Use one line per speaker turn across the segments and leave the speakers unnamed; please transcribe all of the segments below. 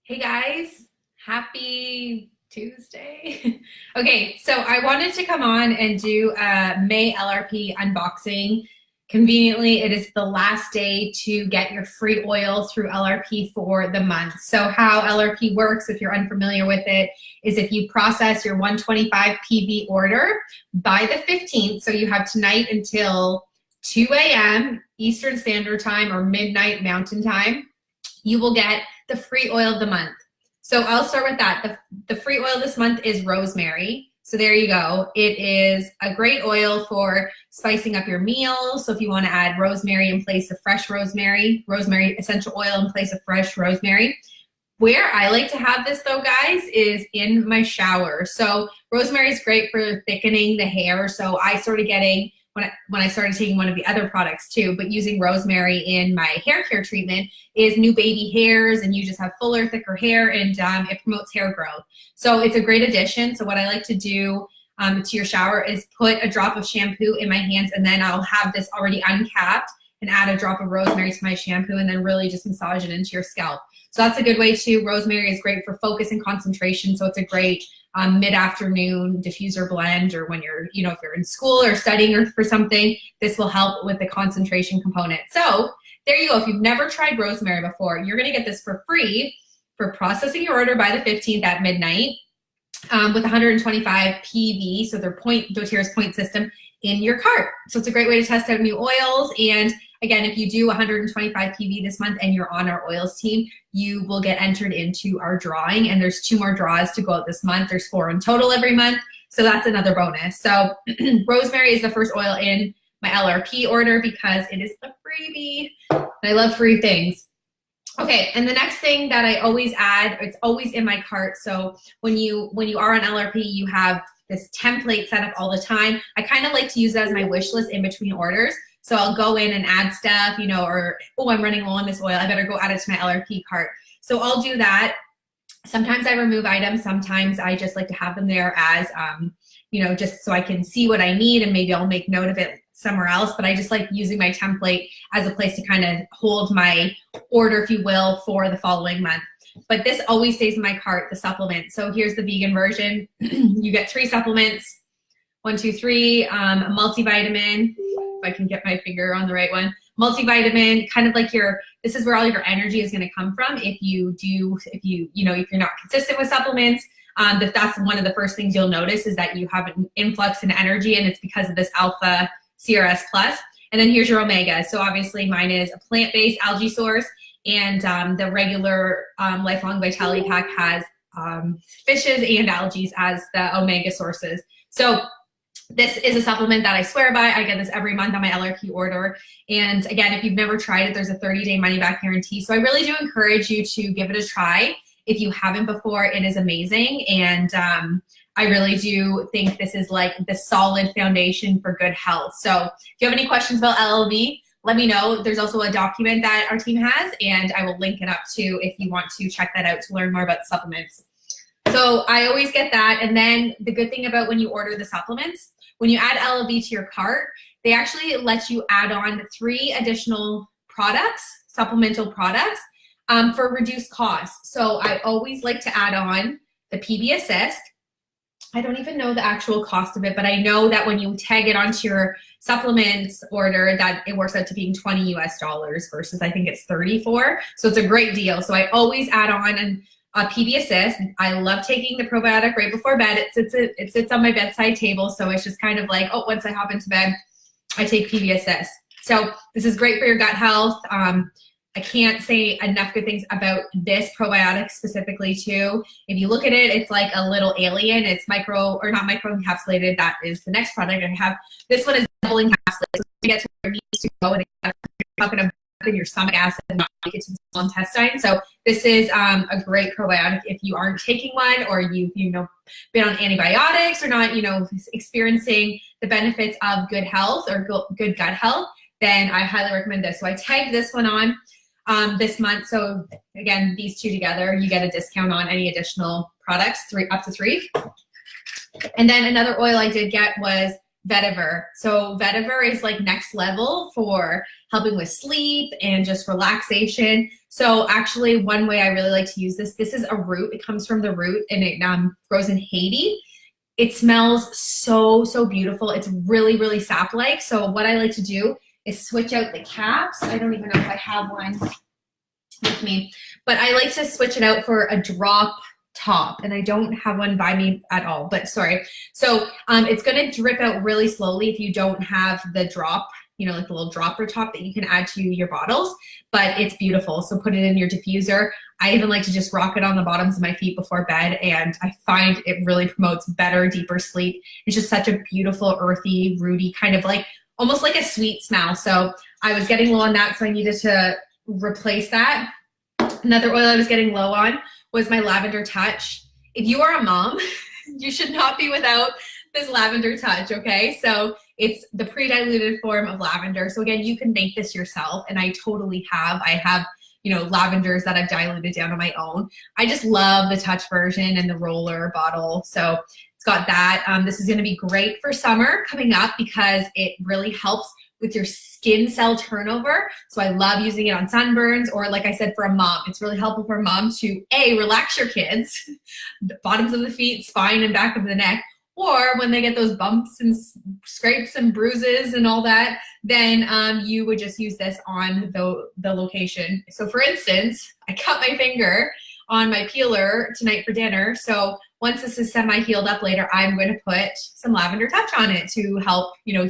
Hey guys, happy Tuesday. Okay, so I wanted to come on and do a May LRP unboxing. Conveniently, it is the last day to get your free oil through LRP for the month. So how LRP works, if you're unfamiliar with it, is if you process your 125 PV order by the 15th, so you have tonight until 2 a.m. Eastern Standard Time or midnight Mountain Time, you will get the free oil of the month. So I'll start with that. The free oil this month is Rosemary. So there you go. It is a great oil for spicing up your meals. So if you want to add rosemary in place of fresh rosemary, rosemary essential oil in place of fresh rosemary. Where I like to have this though, guys, is in my shower. So rosemary is great for thickening the hair. So I started getting, when I started taking one of the other products too, but using rosemary in my hair care treatment is new baby hairs, and you just have fuller, thicker hair, and it promotes hair growth. So it's a great addition. So what I like to do to your shower is put a drop of shampoo in my hands, and then I'll have this already uncapped and add a drop of rosemary to my shampoo, and then really just massage it into your scalp. So that's a good way too. Rosemary is great for focus and concentration. So it's a great mid-afternoon diffuser blend, or when you're, if you're in school or studying or for something, this will help with the concentration component. So there you go. If you've never tried rosemary before, you're going to get this for free for processing your order by the 15th at midnight with 125 PV, so their doTERRA's point system in your cart. So it's a great way to test out new oils. And again, if you do 125 PV this month and you're on our oils team, you will get entered into our drawing. And there's 2 more draws to go out this month. There's 4 in total every month. So that's another bonus. So rosemary is the first oil in my LRP order because it is the freebie. I love free things. Okay, and the next thing that I always add, it's always in my cart. So when you are on LRP, you have this template set up all the time. I kind of like to use that as my wish list in between orders. So I'll go in and add stuff, or, oh, I'm running low on this oil, I better go add it to my LRP cart. So I'll do that. Sometimes I remove items. Sometimes I just like to have them there as, just so I can see what I need, and maybe I'll make note of it somewhere else. But I just like using my template as a place to kind of hold my order, if you will, for the following month. But this always stays in my cart, the supplements. So here's the vegan version. You get 3 supplements, 1, 2, 3, a multivitamin, if I can get my finger on the right one. Multivitamin, kind of like this is where all your energy is going to come from if you're not consistent with supplements. That's one of the first things you'll notice is that you have an influx in energy, and it's because of this alpha CRS plus. And then here's your omega. So obviously mine is a plant-based algae source, and the regular Lifelong Vitality Pack has fishes and algae as the omega sources. So this is a supplement that I swear by. I get this every month on my LRP order. And again, if you've never tried it, there's a 30-day money-back guarantee. So I really do encourage you to give it a try. If you haven't before, it is amazing. And I really do think this is like the solid foundation for good health. So if you have any questions about LLV, let me know. There's also a document that our team has, and I will link it up too if you want to check that out to learn more about the supplements. So I always get that. And then the good thing about when you order the supplements, when you add LLV to your cart, they actually let you add on 3 additional products, supplemental products, for reduced cost. So I always like to add on the PB Assist. I don't even know the actual cost of it, but I know that when you tag it onto your supplements order, that it works out to being $20 US versus I think it's 34. So it's a great deal. So I always add on a PB Assist. I love taking the probiotic right before bed. It sits on my bedside table. So it's just kind of like, oh, once I hop into bed, I take PB Assist. So this is great for your gut health. I can't say enough good things about this probiotic specifically too. If you look at it, it's like a little alien. It's not micro encapsulated. That is the next product I have. This one is double encapsulated. So you get to where it needs to go, and it's not going to in your stomach acid and not make it to the small intestine. So this is a great probiotic if you aren't taking one, or you've been on antibiotics, or not experiencing the benefits of good health or good gut health. Then I highly recommend this. So I tagged this one on this month. So again, these 2 together, you get a discount on any additional products, up to 3. And then another oil I did get was Vetiver. So Vetiver is like next level for helping with sleep and just relaxation. So actually one way I really like to use this is a root. It comes from the root and it grows in Haiti. It smells so, so beautiful. It's really, really sap-like. So what I like to do is switch out the caps. I don't even know if I have one with me, but I like to switch it out for a drop top, and I don't have one by me at all, but sorry. So it's gonna drip out really slowly if you don't have the drop, you know, like the little dropper top that you can add to your bottles, but it's beautiful. So put it in your diffuser. I even like to just rock it on the bottoms of my feet before bed, and I find it really promotes better, deeper sleep. It's just such a beautiful, earthy, rooty, kind of like, almost like a sweet smell. So I was getting low on that, so I needed to replace that. Another oil I was getting low on was my Lavender Touch. If you are a mom, you should not be without this Lavender Touch, okay? So it's the pre-diluted form of lavender. So again, you can make this yourself, and I totally have. I have, you know, lavenders that I've diluted down on my own. I just love the Touch version and the roller bottle. So it's got that. This is gonna be great for summer coming up because it really helps with your skin cell turnover. So I love using it on sunburns, or like I said, for a mom. It's really helpful for a mom to relax your kids, the bottoms of the feet, spine, and back of the neck, or when they get those bumps and scrapes and bruises and all that, then you would just use this on the location. So for instance, I cut my finger on my peeler tonight for dinner. So once this is semi-healed up later, I'm going to put some Lavender Touch on it to help, you know,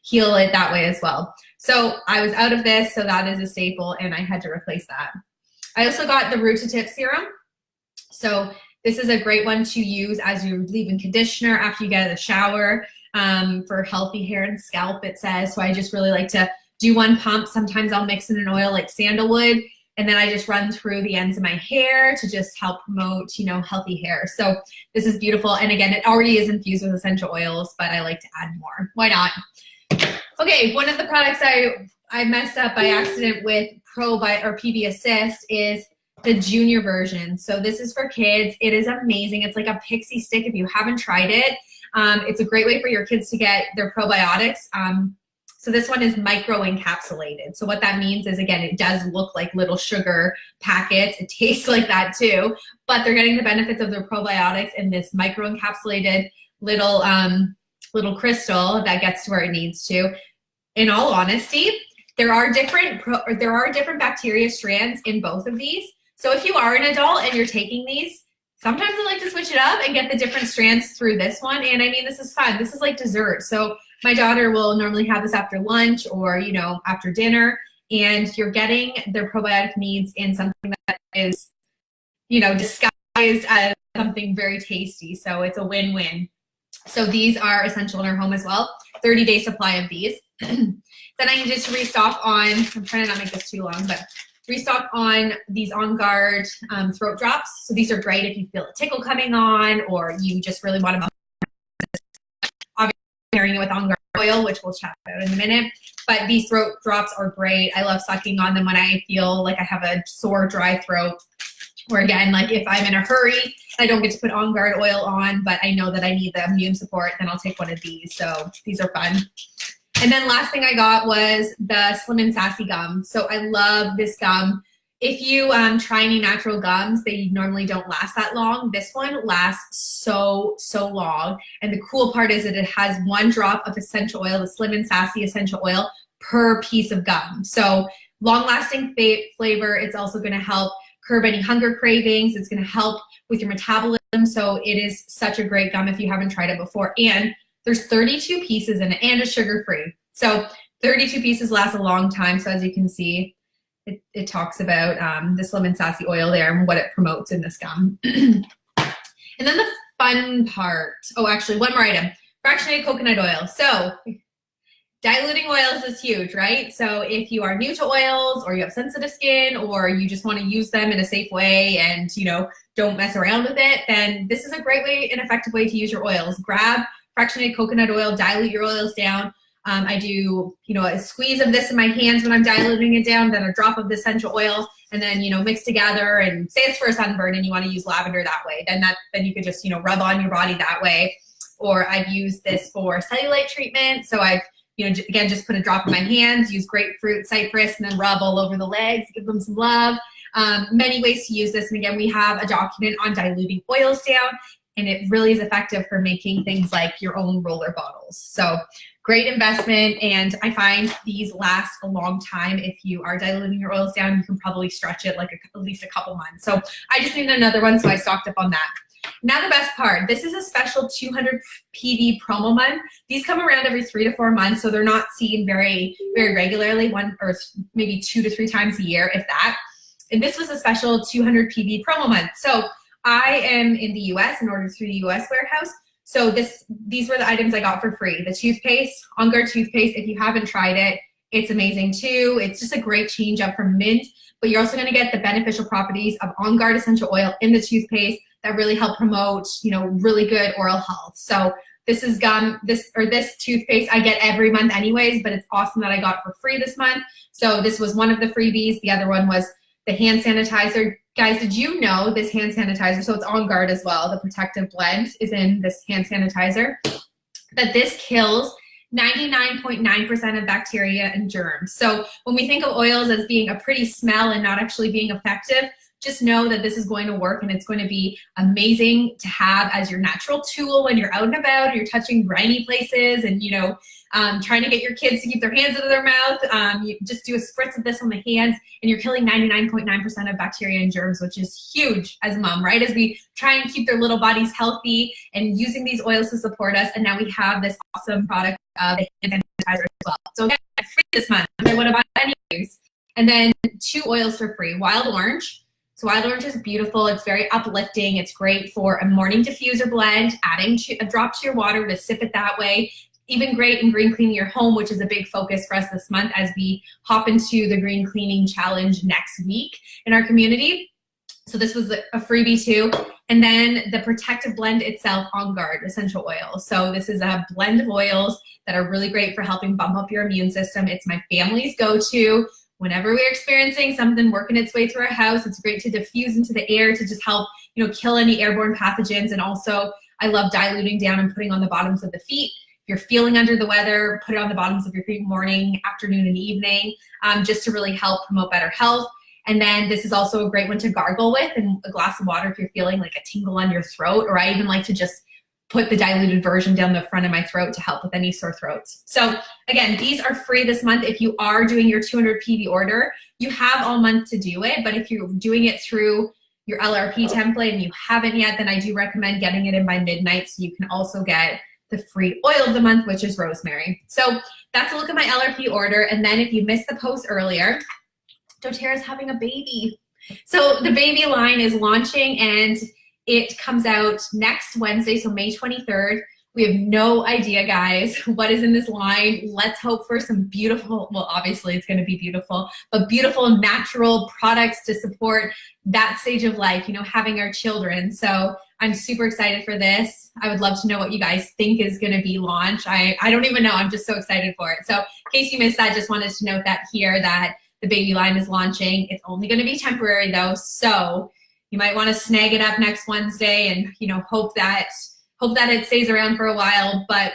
heal it that way as well. So I was out of this, so that is a staple, and I had to replace that. I also got the Root to Tip Serum. So this is a great one to use as your leave-in conditioner after you get out of the shower for healthy hair and scalp, it says. So I just really like to do one pump. Sometimes I'll mix in an oil like sandalwood, and then I just run through the ends of my hair to just help promote, you know, healthy hair. So this is beautiful. And again, it already is infused with essential oils, but I like to add more. Why not? Okay, one of the products I messed up by accident with PB Assist is the junior version. So this is for kids. It is amazing. It's like a pixie stick if you haven't tried it. It's a great way for your kids to get their probiotics. So this one is micro encapsulated. So what that means is, again, it does look like little sugar packets. It tastes like that too, but they're getting the benefits of their probiotics in this micro encapsulated little crystal that gets to where it needs to. In all honesty, there are different bacteria strands in both of these. So if you are an adult and you're taking these, sometimes I like to switch it up and get the different strands through this one. And I mean, this is fun. This is like dessert. So my daughter will normally have this after lunch or, you know, after dinner, and you're getting their probiotic needs in something that is, you know, disguised as something very tasty. So it's a win-win. So these are essential in our home as well. 30-day supply of these. Then I needed to restock on, I'm trying to not make this too long, but restock on these On Guard throat drops. So these are great if you feel a tickle coming on, or you just really want to, obviously pairing it with On Guard oil, which we'll chat about in a minute. But these throat drops are great. I love sucking on them when I feel like I have a sore, dry throat. Or again, like if I'm in a hurry, I don't get to put On Guard oil on, but I know that I need the immune support, then I'll take one of these. So these are fun. And then last thing I got was the Slim and Sassy gum. So I love this gum. If you try any natural gums, they normally don't last that long. This one lasts so long. And the cool part is that it has 1 drop of essential oil, the Slim and Sassy essential oil, per piece of gum. So long-lasting flavor. It's also going to help curb any hunger cravings. It's going to help with your metabolism. So it is such a great gum if you haven't tried it before. And there's 32 pieces in it, and it's sugar-free. So 32 pieces last a long time. So as you can see, it talks about the Slim and Sassy oil there and what it promotes in this gum. And then the fun part, oh, actually one more item, fractionated coconut oil. So diluting oils is huge, right? So if you are new to oils, or you have sensitive skin, or you just want to use them in a safe way and, you know, don't mess around with it, then this is a great way, an effective way to use your oils. Grab fractionated coconut oil, dilute your oils down. I do, you know, a squeeze of this in my hands when I'm diluting it down, then a drop of the essential oil, and then, you know, mix together. And say it's for a sunburn and you want to use lavender that way, then you could just, you know, rub on your body that way. or I've used this for cellulite treatment. So I've, again, just put a drop in my hands, use grapefruit, cypress, and then rub all over the legs, give them some love. Many ways to use this. And again, we have a document on diluting oils down, and it really is effective for making things like your own roller bottles. So great investment, and I find these last a long time. If you are diluting your oils down, you can probably stretch it like at least a couple months. So I just needed another one, so I stocked up on that. Now the best part, this is a special 200 PV promo month. These come around every 3 to 4 months, so they're not seen very, very regularly, one or maybe 2 to 3 times a year, if that. And this was a special 200 PV promo month. So I am in the US and ordered through the US warehouse. So these were the items I got for free. The toothpaste, On Guard toothpaste. If you haven't tried it, it's amazing too. It's just a great change up from mint, but you're also gonna get the beneficial properties of On Guard essential oil in the toothpaste that really help promote, really good oral health. So this is this toothpaste I get every month anyways, but it's awesome that I got it for free this month. So this was one of the freebies. The other one was the hand sanitizer. Guys, did you know this hand sanitizer, so it's On Guard as well, the protective blend is in this hand sanitizer, that this kills 99.9% of bacteria and germs. So when we think of oils as being a pretty smell and not actually being effective, just know that this is going to work, and it's going to be amazing to have as your natural tool when you're out and about, or you're touching grimy places and, trying to get your kids to keep their hands out of their mouth. You just do a spritz of this on the hands, and you're killing 99.9% of bacteria and germs, which is huge as a mom, right? As we try and keep their little bodies healthy and using these oils to support us. And now we have this awesome product of the hand sanitizer as well. So again, free this month. I would have bought anyways. And then 2 oils for free. Wild Orange. So Wild Orange is beautiful. It's very uplifting. It's great for a morning diffuser blend, adding a drop to your water to sip it that way. Even great in green cleaning your home, which is a big focus for us this month as we hop into the green cleaning challenge next week in our community. So this was a freebie too. And then the protective blend itself, On Guard essential oil. So this is a blend of oils that are really great for helping bump up your immune system. It's my family's go-to. Whenever we're experiencing something working its way through our house, it's great to diffuse into the air to just help, kill any airborne pathogens. And also, I love diluting down and putting on the bottoms of the feet. If you're feeling under the weather, put it on the bottoms of your feet morning, afternoon, and evening, just to really help promote better health. And then this is also a great one to gargle with in a glass of water if you're feeling like a tingle on your throat, or I even like to just put the diluted version down the front of my throat to help with any sore throats. So again, these are free this month. If you are doing your 200 PV order, you have all month to do it. But if you're doing it through your LRP template and you haven't yet, then I do recommend getting it in by midnight so you can also get the free oil of the month, which is rosemary. So that's a look at my LRP order. And then if you missed the post earlier, doTERRA is having a baby. So the baby line is launching, and it comes out next Wednesday, so May 23rd. We have no idea, guys, what is in this line. Let's hope for some beautiful, well, obviously it's going to be beautiful, but beautiful natural products to support that stage of life, having our children. So I'm super excited for this. I would love to know what you guys think is going to be launched. I don't even know. I'm just so excited for it. So in case you missed that, just wanted to note that here, that the baby line is launching. It's only going to be temporary though. So you might want to snag it up next Wednesday and, hope that it stays around for a while, but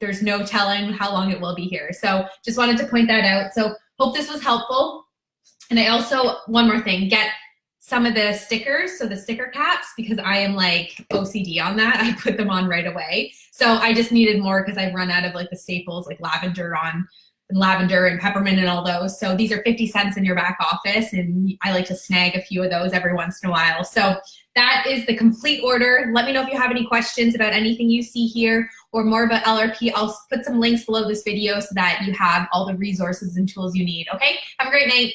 there's no telling how long it will be here. So just wanted to point that out. So hope this was helpful. And I also, one more thing, get some of the stickers, so the sticker caps, because I am like OCD on that. I put them on right away. So I just needed more because I've run out of like the staples, like lavender and peppermint and all those. So these are 50 cents in your back office, and I like to snag a few of those every once in a while. So that is the complete order. Let me know if you have any questions about anything you see here or more about LRP. I'll put some links below this video so that you have all the resources and tools you need. Okay, have a great night.